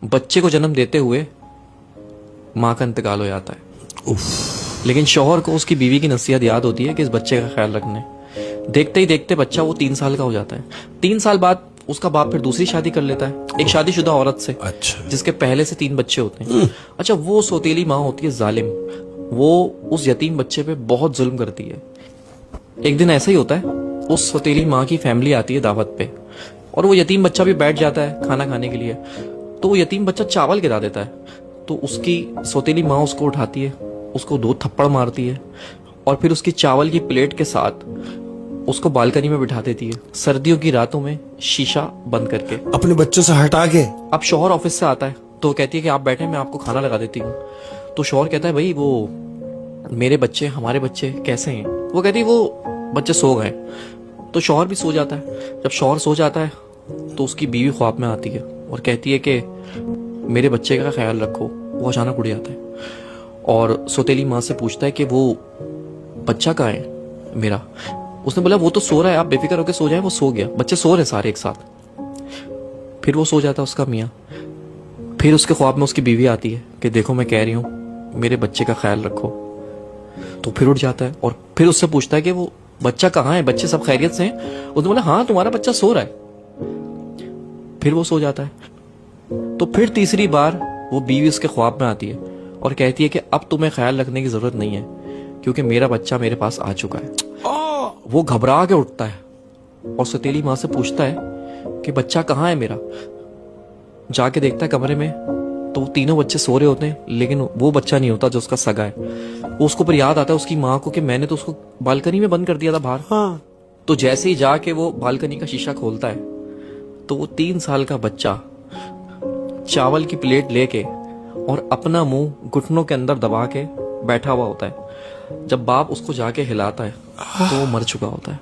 बच्चे को जन्म देते हुए माँ का इंतकाल हो जाता है। लेकिन शौहर को उसकी बीवी की नसीहत याद होती है कि इस बच्चे का ख्याल रखने। देखते ही देखते बच्चा वो 3 साल का हो जाता है। 3 साल बाद उसका बाप फिर दूसरी शादी कर लेता है एक शादीशुदा औरत से। अच्छा। जिसके पहले से 3 बच्चे होते हैं। अच्छा, वो सौतेली माँ होती है जालिम। वो उस यतीम बच्चे पे बहुत जुल्म करती है। एक दिन ऐसा ही होता है, उस सौतेली माँ की फैमिली आती है दावत पे और वो यतीम बच्चा भी बैठ जाता है खाना खाने के लिए। तो वो यतीम बच्चा चावल गिरा देता है। तो उसकी सौतेली माँ उसको उठाती है, उसको 2 थप्पड़ मारती है और फिर उसकी चावल की प्लेट के साथ उसको बालकनी में बिठा देती है, सर्दियों की रातों में शीशा बंद करके, अपने बच्चों से हटा के। अब शौहर ऑफिस से आता है तो कहती है कि आप बैठे, मैं आपको खाना लगा देती हूँ। तो शौहर कहता है भाई वो मेरे बच्चे, हमारे बच्चे कैसे हैं? वो कहती है वो बच्चे सो गए। तो शौहर भी सो जाता है। जब शौहर सो जाता है तो उसकी बीवी ख्वाब में आती है और कहती है कि मेरे बच्चे का ख्याल रखो। वो अचानक उड़ जाता है और सौतेली माँ से पूछता है कि वो बच्चा कहाँ है मेरा? उसने बोला वो तो सो रहा है, आप बेफिक्र होकर सो जाए। वो सो गया, बच्चे सो रहे सारे एक साथ। फिर वो सो जाता है उसका मियाँ। फिर उसके ख्वाब में उसकी बीवी आती है कि देखो मैं कह रही हूँ मेरे बच्चे का ख्याल रखो। तो फिर उठ जाता है और फिर उससे पूछता है कि वो बच्चा कहाँ है, बच्चे सब खैरियत से हैं? उसने बोला हाँ तुम्हारा बच्चा सो रहा है। फिर वो सो जाता है। तो फिर तीसरी बार वो बीवी उसके ख्वाब में आती है और कहती है कि अब तुम्हें ख्याल रखने की जरूरत नहीं है क्योंकि मेरा बच्चा मेरे पास आ चुका है। वो घबरा के उठता है और सौतेली माँ से पूछता है कि बच्चा कहाँ है मेरा? जाके देखता है कमरे में तो वो तीनों बच्चे सो रहे होते हैं, लेकिन वो बच्चा नहीं होता जो उसका सगा है। वो उसको पर याद आता है उसकी माँ को कि मैंने तो उसको बालकनी में बंद कर दिया था बाहर। हाँ। तो जैसे ही जाके वो बालकनी का शीशा खोलता है तो वो 3 साल का बच्चा चावल की प्लेट लेके और अपना मुंह घुटनों के अंदर दबा के बैठा हुआ होता है। जब बाप उसको जाके हिलाता है तो वो मर चुका होता है।